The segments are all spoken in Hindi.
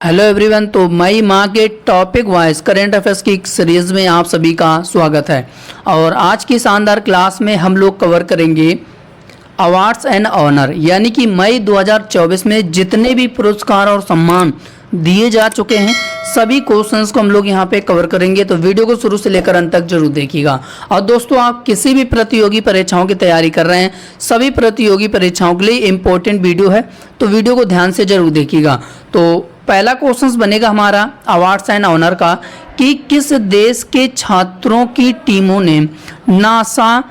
Hello everyone. तो मई माह के टॉपिक वाइज करंट अफेयर्स की एक सीरीज में आप सभी का स्वागत है। और आज की शानदार क्लास में हम लोग कवर करेंगे अवार्ड्स एंड ऑनर, यानी कि मई 2024 में जितने भी पुरस्कार और सम्मान दिए जा चुके हैं सभी क्वेश्चंस को हम लोग यहाँ पे कवर करेंगे। तो वीडियो को शुरू से लेकर अंत तक जरूर देखिएगा। और दोस्तों, आप किसी भी प्रतियोगी परीक्षाओं की तैयारी कर रहे हैं, सभी प्रतियोगी परीक्षाओं के लिए इम्पोर्टेंट वीडियो है, तो वीडियो को ध्यान से जरूर देखिएगा। तो पहला क्वेश्चन बनेगा हमारा अवार्ड्स एंड ऑनर का कि किस देश के छात्रों की टीमों ने NASA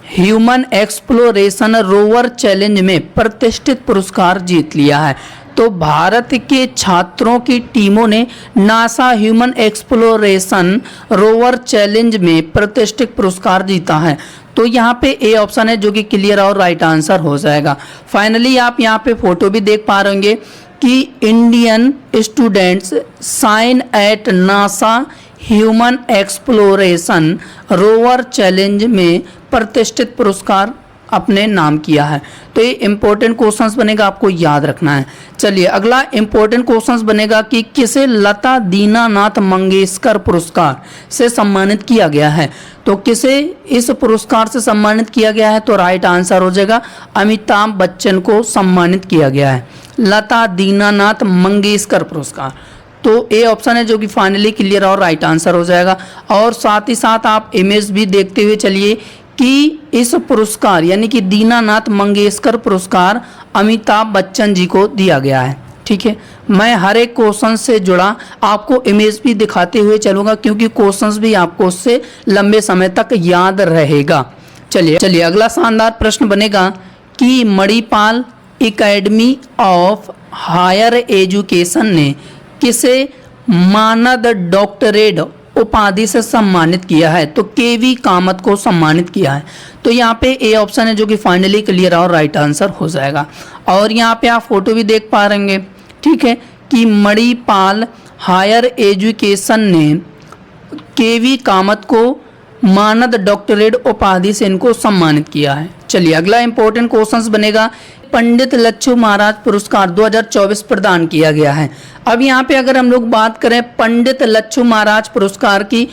human exploration rover challenge में प्रतिष्ठित पुरस्कार जीत लिया है। तो भारत के छात्रों की टीमों ने NASA human exploration rover challenge में प्रतिष्ठित पुरस्कार जीता है। तो यहाँ पे ए ऑप्शन है जो कि क्लियर और राइट आंसर हो जाएगा। फाइनली आप यहाँ पे फोटो भी देख पा रहे होंगे कि Indian students shine at NASA human exploration rover challenge में प्रतिष्ठित पुरस्कार अपने नाम किया है। तो ये इंपॉर्टेंट क्वेश्चंस बनेगा, आपको याद रखना है। चलिए अगला इंपॉर्टेंट क्वेश्चंस बनेगा कि किसे लता दीनानाथ मंगेशकर पुरस्कार से सम्मानित किया गया है। तो किसे इस पुरस्कार से सम्मानित किया गया है, तो राइट आंसर हो जाएगा अमिताभ बच्चन को सम्मानित किया गया है लता दीनानाथ मंगेशकर पुरस्कार। तो ए ऑप्शन है जो कि फाइनली क्लियर और राइट आंसर हो जाएगा। और साथ ही साथ आप इमेज भी देखते हुए चलिए कि इस पुरस्कार यानी कि दीनानाथ मंगेशकर पुरस्कार अमिताभ बच्चन जी को दिया गया है। ठीक है, मैं हर एक क्वेश्चन से जुड़ा आपको इमेज भी दिखाते हुए चलूंगा, क्योंकि क्वेश्चंस भी आपको उससे लंबे समय तक याद रहेगा। चलिए अगला शानदार प्रश्न बनेगा कि Manipal academy of higher education ने किसे मानद डॉक्टरेट उपाधि से सम्मानित किया है। तो केवी कामत को सम्मानित किया है। तो यहाँ पे ए ऑप्शन है जो कि फाइनली क्लियर और राइट आंसर हो जाएगा। और यहाँ पे आप फोटो भी देख पा रहे होंगे, ठीक है, कि मणिपाल हायर एजुकेशन ने केवी कामत को मानद डॉक्टरेट उपाधि से इनको सम्मानित किया है। चलिए अगला इंपॉर्टेंट क्वेश्चन बनेगा पंडित लच्छू महाराज पुरस्कार 2024 प्रदान किया गया है। अब यहाँ पे अगर हम लोग बात करें पंडित लच्छू महाराज पुरस्कार की,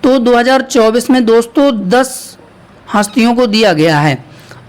तो 2024 में दोस्तों 10 हस्तियों को दिया गया है।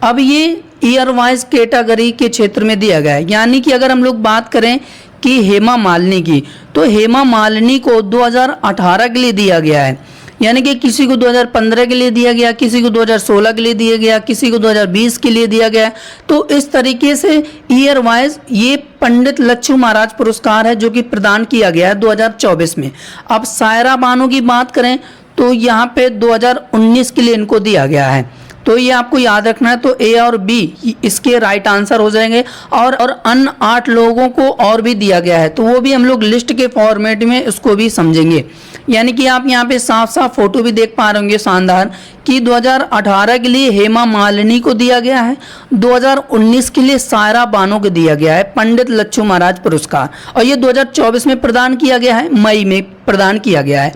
अब ये ईयर वाइज कैटेगरी के क्षेत्र में दिया गया है, यानी कि अगर हम लोग बात करें कि हेमा मालिनी की, तो हेमा मालिनी को 2018 के लिए दिया गया है, यानी कि किसी को 2015 के लिए दिया गया, किसी को 2016 के लिए दिया गया, किसी को 2020 के लिए दिया गया। तो इस तरीके से ईयर वाइज ये पंडित लच्छू महाराज पुरस्कार है जो कि प्रदान किया गया है 2024 में। अब सायरा बानो की बात करें तो यहाँ पे 2019 के लिए इनको दिया गया है। तो ये आपको याद रखना है। तो ए और बी इसके राइट आंसर हो जाएंगे। और अन्य 8 लोगों को और भी दिया गया है, तो वो भी हम लोग लिस्ट के फॉर्मेट में उसको भी समझेंगे। यानी कि आप यहाँ पे साफ साफ फोटो भी देख पा रहे होंगे शानदार कि 2018 के लिए हेमा मालिनी को दिया गया है, 2019 के लिए सायरा बानो को दिया गया है पंडित लच्छू महाराज पुरस्कार, और ये 2024 में प्रदान किया गया है, मई में प्रदान किया गया है।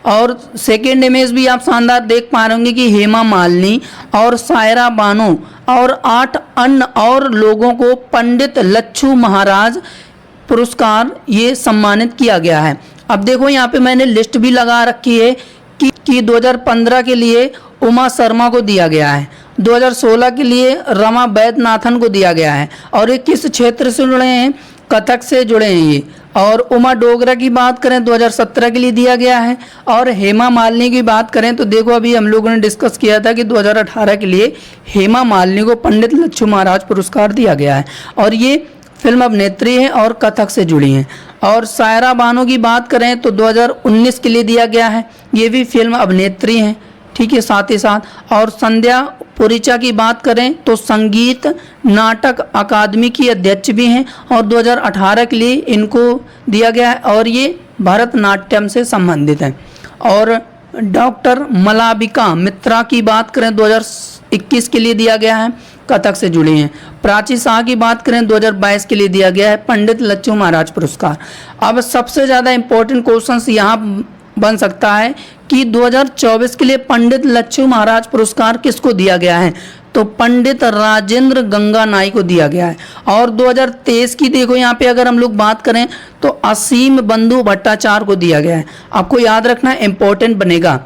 और सेकेंड इमेज भी आप शानदार देख पा रहे होंगे कि हेमा मालिनी और सायरा बानो और 8 अन्य और लोगों को पंडित लच्छू महाराज पुरस्कार ये सम्मानित किया गया है। अब देखो यहाँ पे मैंने लिस्ट भी लगा रखी है कि 2015 के लिए उमा शर्मा को दिया गया है, 2016 के लिए रमा वैद्यनाथन को दिया गया है, और ये किस क्षेत्र से जुड़े हैं, कथक से जुड़े हैं ये। और उमा डोगरा की बात करें 2017 के लिए दिया गया है। और हेमा मालिनी की बात करें तो देखो अभी हम लोगों ने डिस्कस किया था कि 2018 के लिए हेमा मालिनी को पंडित लच्छू महाराज पुरस्कार दिया गया है, और ये फिल्म अभिनेत्री हैं और कथक से जुड़ी हैं। और सायरा बानो की बात करें तो 2019 के लिए दिया गया है, ये भी फिल्म अभिनेत्री हैं, ठीक है, साथ ही साथ। और संध्या पुरीचा की बात करें तो संगीत नाटक अकादमी की अध्यक्ष भी हैं, और 2018 के लिए इनको दिया गया है, और ये भरतनाट्यम से संबंधित हैं। और डॉक्टर मलाविका मित्रा की बात करें 2021 के लिए दिया गया है, कथक से जुड़े हैं। प्राची शाह की बात करें 2022 के लिए दिया गया है पंडित लच्छू महाराज पुरस्कार। अब सबसे ज़्यादा इम्पोर्टेंट क्वेश्चन यहाँ बन सकता है कि 2024 के लिए पंडित लच्छू महाराज पुरस्कार किसको दिया गया है। तो पंडित राजेंद्र गंगा नाई को दिया गया है। और 2023 की देखो यहाँ पे अगर हम लोग बात करें तो असीम बंधु भट्टाचार्य को दिया गया है। आपको याद रखना, इंपॉर्टेंट बनेगा।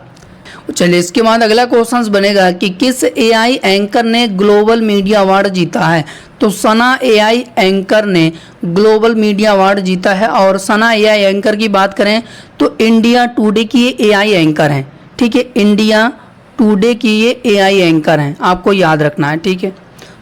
चलिए इसके बाद अगला क्वेश्चन बनेगा कि किस एआई एंकर ने ग्लोबल मीडिया अवार्ड जीता है। तो सना एआई एंकर ने ग्लोबल मीडिया अवार्ड जीता है। और सना एआई एंकर की बात करें तो इंडिया टुडे की ये एआई एंकर हैं, ठीक है। इंडिया टुडे की ये एआई एंकर हैं, आपको याद रखना है, ठीक है।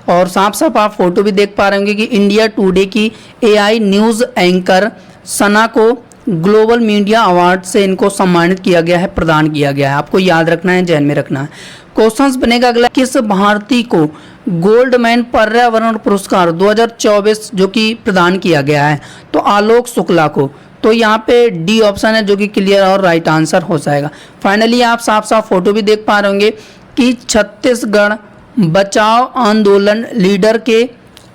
और साफ साफ आप फोटो भी देख पा रहे होंगे कि इंडिया टुडे की एआई न्यूज़ एंकर सना को ग्लोबल मीडिया अवार्ड से इनको सम्मानित किया गया है, प्रदान किया गया है। आपको याद रखना है, ध्यान में रखना है। क्वेश्चंस बनेगा अगला, किस भारतीय को गोल्डमैन पर्यावरण पुरस्कार 2024 जो कि प्रदान किया गया है। तो आलोक शुक्ला को। तो यहाँ पे डी ऑप्शन है जो कि क्लियर और राइट आंसर हो जाएगा। फाइनली आप साफ साफ फोटो भी देख पा रहे होंगे कि छत्तीसगढ़ बचाओ आंदोलन लीडर के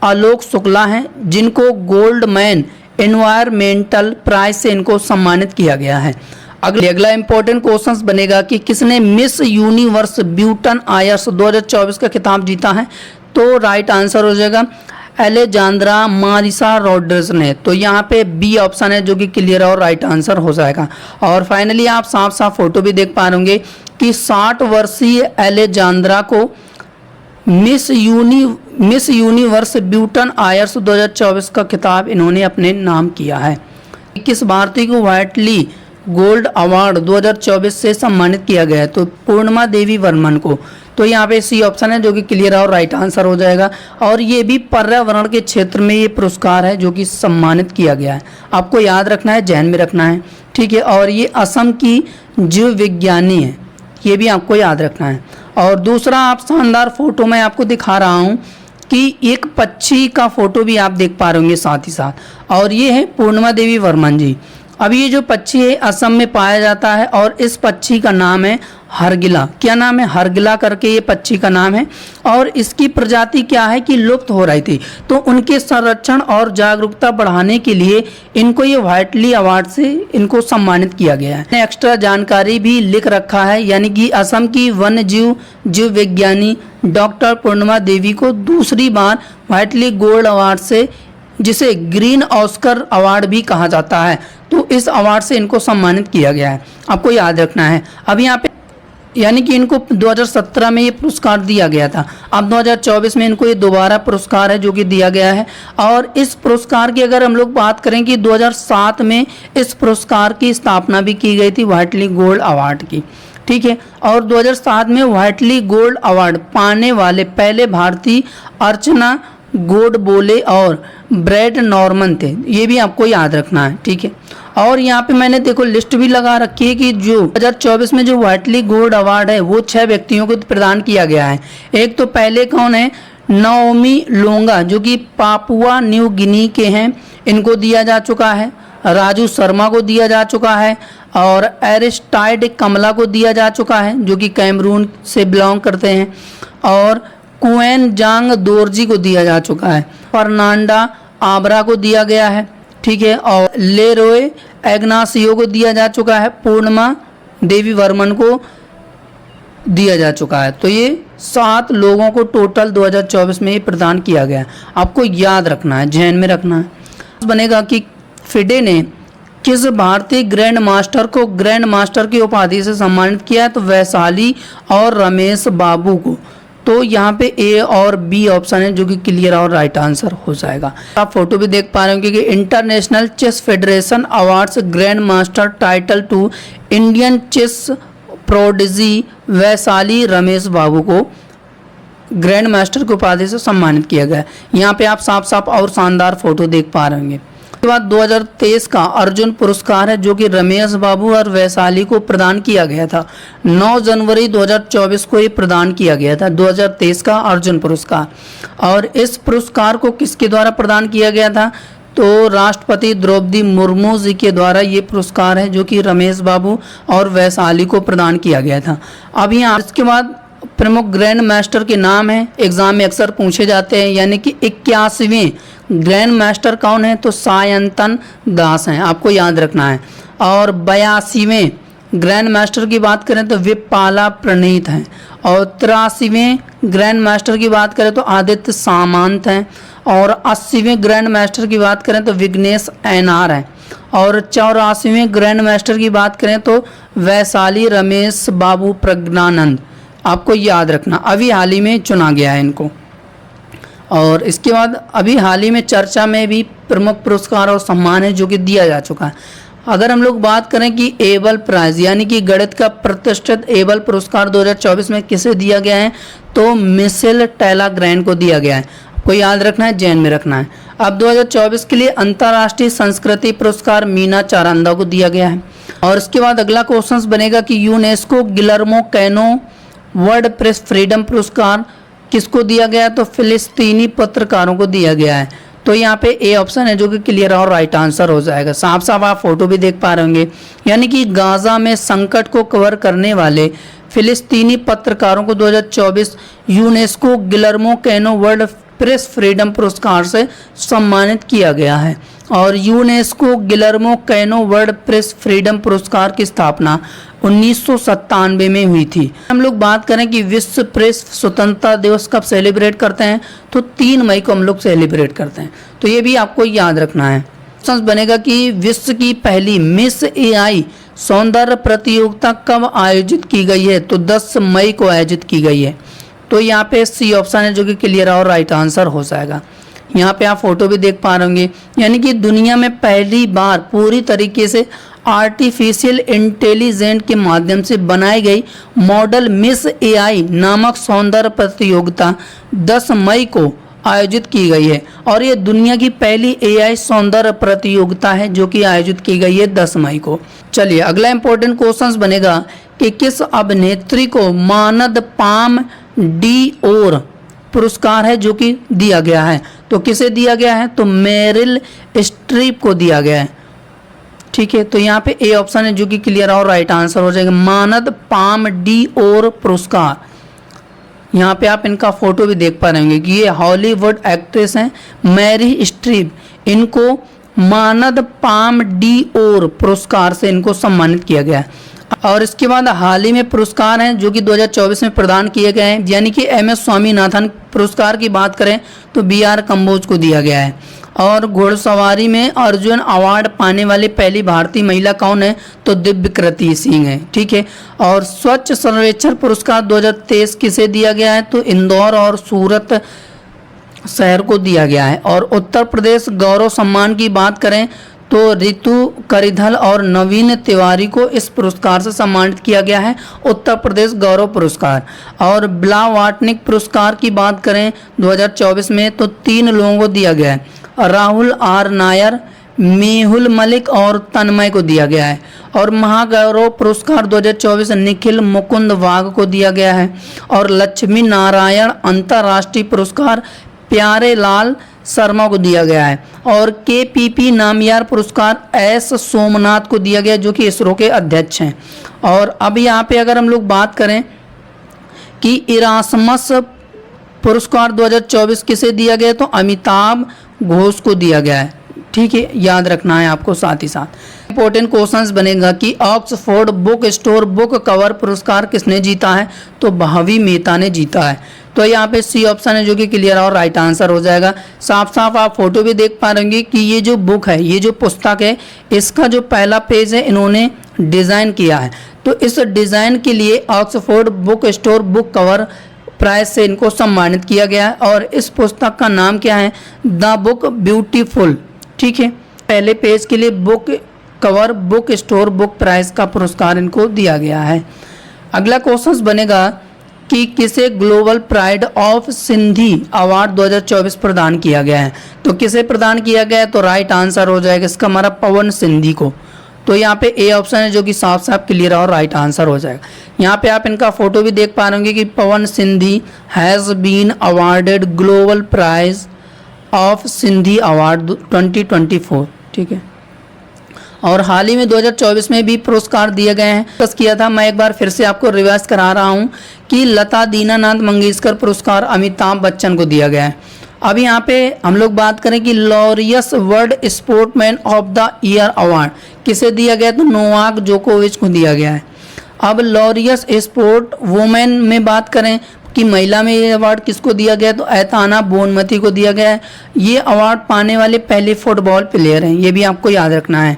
आलोक शुक्ला हैं, जिनको गोल्डमैन एनवायरमेंटल प्राइज से इनको सम्मानित किया गया है। अगला इंपॉर्टेंट क्वेश्चन बनेगा कि किसने मिस यूनिवर्स ब्यूटन आयर्स 2024 का खिताब जीता है। तो राइट आंसर हो जाएगा एलेजांद्रा मारिसा रॉड्रिग्स ने। तो यहाँ पे बी ऑप्शन है जो कि क्लियर और राइट आंसर हो जाएगा। और फाइनली आप साफ साफ फोटो भी देख पा रहे होंगे कि 60 वर्षीय एलेजांद्रा को मिस यूनिवर्स ब्यूटन आयर्स 2024 का खिताब इन्होंने अपने नाम किया है। किस भारतीय को व्हाइटली गोल्ड अवार्ड 2024 से सम्मानित किया गया है। तो पूर्णिमा देवी वर्मन को। तो यहाँ पे सी ऑप्शन है जो कि क्लियर और राइट आंसर हो जाएगा। और ये भी पर्यावरण के क्षेत्र में ये पुरस्कार है जो कि सम्मानित किया गया है। आपको याद रखना है, ध्यान में रखना है, ठीक है। और ये असम की जीव विज्ञानी है, ये भी आपको याद रखना है। और दूसरा आप शानदार फोटो मैं आपको दिखा रहा हूँ कि एक पक्षी का फोटो भी आप देख पा रहे होंगे साथ ही साथ। और ये है पूर्णिमा देवी वर्मन जी। अब ये जो पक्षी है असम में पाया जाता है और इस पक्षी का नाम है हरगिला। क्या नाम है? हरगिला करके ये पक्षी का नाम है। और इसकी प्रजाति क्या है कि लुप्त हो रही थी, तो उनके संरक्षण और जागरूकता बढ़ाने के लिए इनको ये व्हाइटली अवार्ड से इनको सम्मानित किया गया है। एक्स्ट्रा जानकारी भी लिख रखा है, यानी कि असम की वन्य जीव विज्ञानी डॉक्टर पूर्णिमा देवी को दूसरी बार व्हाइटली गोल्ड अवार्ड से, जिसे ग्रीन ऑस्कर अवार्ड भी कहा जाता है, तो इस अवार्ड से इनको सम्मानित किया गया है। आपको याद रखना है। अब यहाँ पे यानी कि इनको 2017 में ये पुरस्कार दिया गया था। अब 2024 में इनको ये दोबारा पुरस्कार है जो कि दिया गया है। और इस पुरस्कार की अगर हम लोग बात करें कि 2007 में इस पुरस्कार की स्थापना भी की गई थी व्हाइटली गोल्ड अवार्ड की, ठीक है। और 2007 में व्हाइटली गोल्ड अवार्ड पाने वाले पहले भारतीय अर्चना गोडबोले और ब्रैड नॉर्मन थे, ये भी आपको याद रखना है, ठीक है। और यहाँ पे मैंने देखो लिस्ट भी लगा रखी है कि जो 2024 में जो व्हाइटली गोल्ड अवार्ड है वो 6 व्यक्तियों को प्रदान किया गया है। एक तो पहले कौन है, नाओमी लोंगा जो कि पापुआ न्यू गिनी के हैं, इनको दिया जा चुका है। राजू शर्मा को दिया जा चुका है। और एरिस्टाइड कमला को दिया जा चुका है जो कि कैमरून से बिलोंग करते हैं। और कुएन जांग दोरजी को दिया जा चुका है। फर्नांडा आबरा को दिया गया है, ठीक है। और लेरोय एग्नासियो को दिया जा चुका है। पूर्णिमा देवी वर्मन को दिया जा चुका है। तो ये 7 लोगों को टोटल 2024 में ये प्रदान किया गया है। आपको याद रखना है, ध्यान में रखना है। बनेगा कि फिडे ने किस भारतीय ग्रैंड मास्टर को ग्रैंड मास्टर की उपाधि से सम्मानित किया है। तो वैशाली और रमेश बाबू को। तो यहाँ पे ए और बी ऑप्शन है जो कि क्लियर और राइट आंसर हो जाएगा। आप फोटो भी देख पा रहे होंगे कि international chess federation awards grand master title to Indian chess prodigy Vaishali Ramesh Babu को ग्रैंड मास्टर की उपाधि से सम्मानित किया गया। यहाँ पे आप साफ साफ और शानदार फोटो देख पा रहे होंगे। उसके बाद 2023 का अर्जुन पुरस्कार है जो कि रमेश बाबू और वैशाली को प्रदान किया गया था। 9 जनवरी 2024 को ये प्रदान किया गया था 2023 का अर्जुन पुरस्कार। और इस पुरस्कार को किसके द्वारा प्रदान किया गया था, तो राष्ट्रपति द्रौपदी मुर्मू जी के द्वारा ये पुरस्कार है जो कि रमेश बाबू और वैशाली को प्रदान किया गया था। अब यहाँ इसके बाद प्रमुख ग्रैंड मास्टर के नाम हैं, एग्जाम में अक्सर पूछे जाते हैं, यानी कि 81वें ग्रैंड मास्टर कौन है, तो सायंतन दास हैं, आपको याद रखना है। और 82वें ग्रैंड मास्टर की बात करें तो विपाला प्रणीत हैं। और 83वें ग्रैंड मास्टर की बात करें तो आदित्य सामंत हैं, और 80वें ग्रैंड मास्टर की बात करें तो विघ्नेश एनआर हैं, और 84वें ग्रैंड मास्टर की बात करें तो वैशाली रमेश बाबू प्रज्ञानंद। आपको याद रखना, अभी हाल ही में चुना गया है इनको। और इसके बाद अभी हाल ही में चर्चा में भी प्रमुख पुरस्कार और सम्मान है जो कि दिया जा चुका है। अगर हम लोग बात करें कि एबल प्राइज यानी कि गणित का प्रतिष्ठित एबल पुरस्कार 2024 में किसे दिया गया है, तो मिशेल टेलाग्रैंड को दिया गया है। आपको याद रखना है, जैन में रखना है। अब 2024 के लिए अंतर्राष्ट्रीय संस्कृति पुरस्कार मीना चारांदा को दिया गया है। और इसके बाद अगला क्वेश्चन बनेगा कि UNESCO Guillermo canoe world press freedom पुरस्कार किसको दिया गया है, तो फिलिस्तीनी पत्रकारों को दिया गया है। तो यहाँ पे ए ऑप्शन है जो कि क्लियर और राइट आंसर हो जाएगा। साफ साफ आप फोटो भी देख पा रहे होंगे, यानी कि गाजा में संकट को कवर करने वाले फिलिस्तीनी पत्रकारों को 2024 UNESCO Guillermo canoe world press freedom पुरस्कार से सम्मानित किया गया है। और UNESCO Guillermo canoe world press freedom पुरस्कार की स्थापना 1997 में हुई थी। हम लोग बात करें कि विश्व प्रेस स्वतंत्रता दिवस कब सेलिब्रेट करते हैं, तो 3 मई को हम लोग सेलिब्रेट करते हैं। तो ये भी आपको याद रखना है। क्वेश्चन बनेगा कि विश्व की पहली मिस एआई सौंदर्य प्रतियोगिता कब आयोजित की गई है, तो 10 मई को आयोजित की गई है। तो यहाँ पे सी ऑप्शन है जो कि क्लियर और राइट आंसर हो जाएगा। यहाँ पे आप फोटो भी देख पा रहे होंगे, यानी कि दुनिया में पहली बार पूरी तरीके से आर्टिफिशियल इंटेलिजेंस के माध्यम से बनाई गई मॉडल मिस एआई नामक सौंदर्य प्रतियोगिता 10 मई को आयोजित की गई है। और ये दुनिया की पहली एआई सौंदर्य प्रतियोगिता है जो कि आयोजित की गई है 10 मई को। चलिए अगला इंपॉर्टेंट क्वेश्चन बनेगा कि किस अभिनेत्री को मानद पाम डिओर पुरस्कार है जो कि दिया गया है, तो किसे दिया गया है, तो मेरिल स्ट्रीप को दिया गया है। ठीक है, तो यहाँ पे ए ऑप्शन है जो कि क्लियर और राइट आंसर हो जाएगा, मानद पाम डिओर पुरस्कार। यहाँ पे आप इनका फोटो भी देख पा रहे होंगे कि ये हॉलीवुड एक्ट्रेस हैं मैरी स्ट्रीप। इनको मानद पाम डिओर पुरस्कार से इनको सम्मानित किया गया है। और इसके बाद हाल ही में पुरस्कार हैं जो कि 2024 में प्रदान किए गए हैं, यानी कि MS स्वामीनाथन पुरस्कार की बात करें तो BR कंबोज को दिया गया है। और घुड़सवारी में अर्जुन अवार्ड पाने वाली पहली भारतीय महिला कौन है, तो दिव्यकृति सिंह है। ठीक है, और स्वच्छ सर्वेक्षण पुरस्कार 2023 किसे दिया गया है, तो इंदौर और सूरत शहर को दिया गया है। और उत्तर प्रदेश गौरव सम्मान की बात करें तो रितु करिधल और नवीन तिवारी को इस पुरस्कार से सम्मानित किया गया है, उत्तर प्रदेश गौरव पुरस्कार। और ब्लावाटनिक पुरस्कार की बात करें 2024 में तो 3 लोगों को दिया गया है, राहुल R नायर, मेहुल मलिक और तन्मय को दिया गया है। और महागौरव पुरस्कार 2024 निखिल मुकुंद वाघ को दिया गया है। और लक्ष्मी नारायण अंतर्राष्ट्रीय पुरस्कार प्यारे लाल शर्मा को दिया गया है। और KPP नामयार पुरस्कार S सोमनाथ को दिया गया जो कि इसरो के अध्यक्ष हैं। और अब यहाँ पे अगर हम लोग बात करें कि इरासमस पुरस्कार 2024 किसे दिया गया, तो अमिताभ घोष को दिया गया है। ठीक है, याद रखना है आपको। साथ ही साथ इंपॉर्टेंट क्वेश्चंस बनेगा कि Oxford book store book cover पुरस्कार किसने जीता है, तो भावी मेहता ने जीता है। तो यहाँ पे सी ऑप्शन है जो कि क्लियर और राइट आंसर हो जाएगा। साफ साफ आप फोटो भी देख पा रहे कि ये जो बुक है, ये जो पुस्तक है, इसका जो पहला पेज है इन्होंने डिज़ाइन किया है। तो इस डिज़ाइन के लिए Oxford book store book cover prize से इनको सम्मानित किया गया है। और इस पुस्तक का नाम क्या है, द बुक ब्यूटीफुल। ठीक है, पहले पेज के लिए book cover book store book prize का पुरस्कार इनको दिया गया है। अगला क्वेश्चन बनेगा कि किसे global pride of Sindhi award 2024 प्रदान किया गया है, तो किसे प्रदान किया गया है, तो राइट आंसर हो जाएगा इसका हमारा पवन सिंधी को। तो यहाँ पे ए ऑप्शन है जो कि साफ साफ क्लियर और राइट आंसर हो जाएगा। यहाँ पे आप इनका फोटो भी देख पा रहे होंगे कि Pawan Sindhi has been awarded global prize of Sindhi award 2024। ठीक है, और हाल ही में 2024 में भी पुरस्कार दिए गए हैं। डिस्कस किया था, मैं एक बार फिर से आपको रिवाइज करा रहा हूँ कि लता दीनानाथ मंगेशकर पुरस्कार अमिताभ बच्चन को दिया गया है। अब यहाँ पे हम लोग बात करें कि Laureus world sportsman of the year award किसे दिया गया, तो नोवाक जोकोविच को दिया गया है। अब लॉरियस स्पोर्ट वुमेन में बात करें कि महिला में ये अवार्ड किसको दिया गया है, तो एथाना बोनमती को दिया गया है। ये अवार्ड पाने वाले पहले फुटबॉल प्लेयर हैं, ये भी आपको याद रखना है।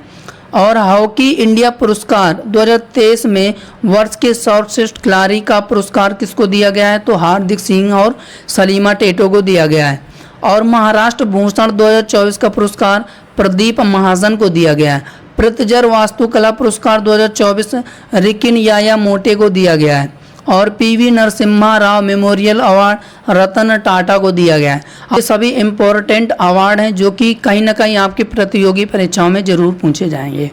और हॉकी इंडिया पुरस्कार 2023 में वर्ष के सर्वश्रेष्ठ खिलाड़ी का पुरस्कार किसको दिया गया है, तो हार्दिक सिंह और सलीमा टेटो को दिया गया है। और महाराष्ट्र भूषण 2024 का पुरस्कार प्रदीप महाजन को दिया गया है। पृथ्जर वास्तुकला पुरस्कार 2024 रिकिन याया मोटे को दिया गया है। और PV Narasimha Rao memorial award Ratan Tata को दिया गया है। ये सभी इम्पोर्टेंट अवार्ड हैं जो कि कहीं ना कहीं आपकी प्रतियोगी परीक्षाओं में जरूर पूछे जाएंगे।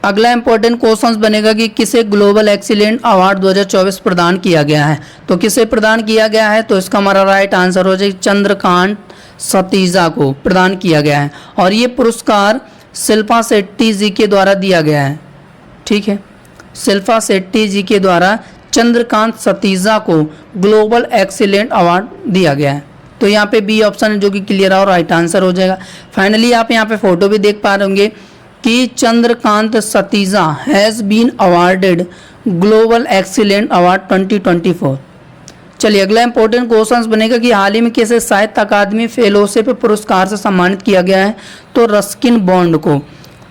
अगला इंपॉर्टेंट क्वेश्चन बनेगा कि किसे ग्लोबल एक्सीलेंट अवार्ड 2024 प्रदान किया गया है, तो किसे प्रदान किया गया है, तो इसका हमारा राइट आंसर हो जाएगा चंद्रकांत सतीजा को प्रदान किया गया है। और ये पुरस्कार शिल्पा शेट्टी जी के द्वारा दिया गया है। ठीक है, शिल्पा शेट्टी जी के द्वारा चंद्रकांत सतीजा को ग्लोबल एक्सीलेंट अवार्ड दिया गया है। तो यहाँ पे बी ऑप्शन है जो कि क्लियर और राइट आंसर हो जाएगा। फाइनली आप यहाँ पे फोटो भी देख पा रहे होंगे कि Chandrakant Satija has been awarded global excellent award 2024। चलिए अगला इंपॉर्टेंट क्वेश्चन बनेगा कि हाल ही में किसे साहित्य अकादमी फेलोशिप पुरस्कार से सम्मानित किया गया है, तो रस्किन बॉन्ड को।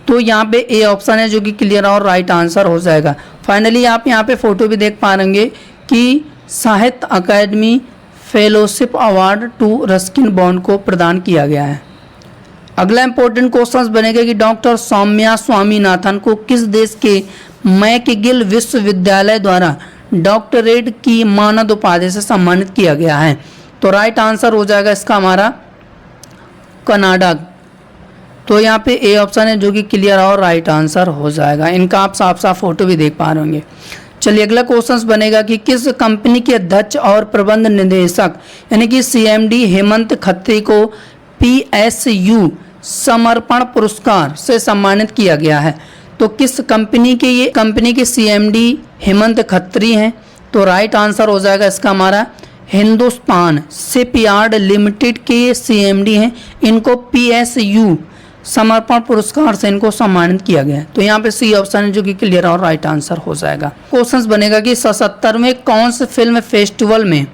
तो यहाँ पे ए ऑप्शन है जो कि क्लियर और राइट आंसर हो जाएगा। फाइनली आप यहाँ पे फोटो भी देख पा रहेंगे कि Sahitya Akademi fellowship award to Ruskin Bond को प्रदान किया गया है। अगला इंपॉर्टेंट क्वेश्चन बनेगा कि डॉक्टर सौम्या स्वामीनाथन को किस देश के मैकगिल विश्वविद्यालय द्वारा डॉक्टरेट की मानद उपाधि से सम्मानित किया गया है, तो राइट आंसर हो जाएगा इसका हमारा कनाडा। तो यहाँ पे ए ऑप्शन है जो कि क्लियर और राइट आंसर हो जाएगा। इनका आप साफ साफ फोटो भी देख पा रहे होंगे। चलिए अगला क्वेश्चन बनेगा कि किस कंपनी के अध्यक्ष और प्रबंध निदेशक यानी कि सीएमडी हेमंत खत्री को पीएसयू समर्पण पुरस्कार से सम्मानित किया गया है, तो किस कंपनी के ये कंपनी के सीएमडी हेमंत खत्री हैं, तो राइट आंसर हो जाएगा इसका हमारा हिंदुस्तान शिपयार्ड लिमिटेड के सीएमडी हैं। इनको पीएसयू समर्पण पुरस्कार से इनको सम्मानित किया गया है। तो यहाँ पे सी ऑप्शन है जो कि क्लियर और राइट आंसर हो जाएगा। क्वेश्चन बनेगा कि 77वें कौन से फिल्म फेस्टिवल में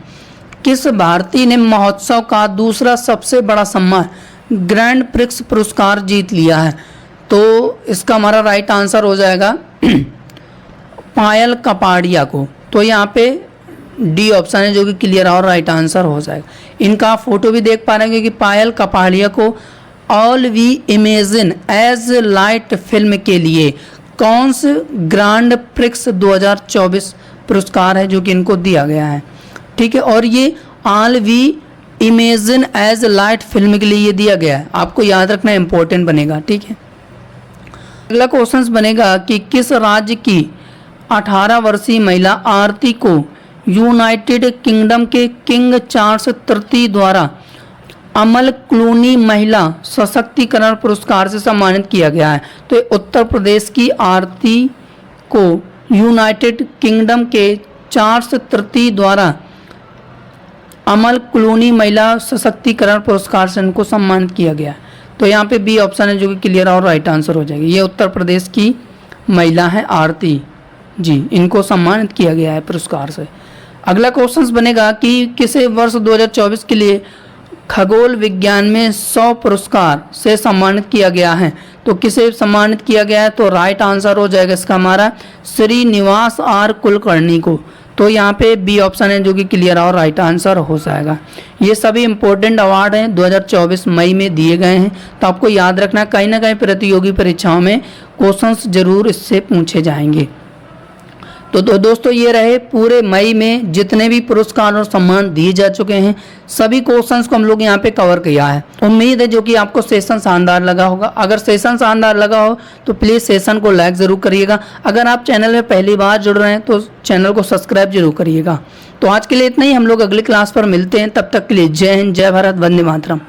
किस भारतीय ने महोत्सव का दूसरा सबसे बड़ा सम्मान ग्रैंड प्रिक्स पुरस्कार जीत लिया है, तो इसका हमारा राइट आंसर हो जाएगा पायल कपाड़िया को। तो यहाँ पे डी ऑप्शन है जो कि क्लियर और राइट आंसर हो जाएगा। इनका फोटो भी देख पा रहे हैं कि पायल कपाड़िया को all we imagine as light film के लिए कौन से ग्रैंड प्रिक्स 2024 पुरस्कार है जो कि इनको दिया गया है। ठीक है, और ये all we imagine as light film के लिए ये दिया गया है, आपको याद रखना इंपॉर्टेंट बनेगा। ठीक है, अगला क्वेश्चन बनेगा कि किस राज्य की 18 वर्षीय महिला आरती को यूनाइटेड किंगडम के किंग चार्ल्स तृतीय द्वारा अमल क्लूनी महिला सशक्तिकरण पुरस्कार से सम्मानित किया गया है, तो उत्तर प्रदेश की आरती को यूनाइटेड किंगडम के चार्ल्स तृतीय द्वारा अमल क्लूनी महिला सशक्तिकरण पुरस्कार से इनको सम्मानित किया गया है। तो यहाँ पे बी ऑप्शन है जो कि क्लियर और राइट आंसर हो जाएगी। ये उत्तर प्रदेश की महिला है आरती जी, इनको सम्मानित किया गया है पुरस्कार से। अगला क्वेश्चन बनेगा कि किसे वर्ष 2024 के लिए खगोल विज्ञान में 100 पुरस्कार से सम्मानित किया गया है, तो किसे सम्मानित किया गया है, तो राइट आंसर हो जाएगा इसका हमारा श्रीनिवास आर कुलकर्णी को। तो यहाँ पे बी ऑप्शन है जो कि क्लियर और राइट आंसर हो जाएगा। ये सभी इंपॉर्टेंट अवार्ड हैं 2024 मई में दिए गए हैं, तो आपको याद रखना कहीं ना कहीं प्रतियोगी परीक्षाओं में क्वेश्चंस जरूर इससे पूछे जाएंगे। तो दोस्तों ये रहे पूरे मई में जितने भी पुरस्कार और सम्मान दिए जा चुके हैं, सभी क्वेश्चंस को हम लोग यहाँ पे कवर किया है। उम्मीद है जो कि आपको सेशन शानदार लगा होगा। अगर सेशन शानदार लगा हो तो प्लीज़ सेशन को लाइक ज़रूर करिएगा। अगर आप चैनल में पहली बार जुड़ रहे हैं तो चैनल को सब्सक्राइब जरूर करिएगा। तो आज के लिए इतना ही, हम लोग अगली क्लास पर मिलते हैं। तब तक के लिए जय हिंद, जय भारत, वंदे मातरम।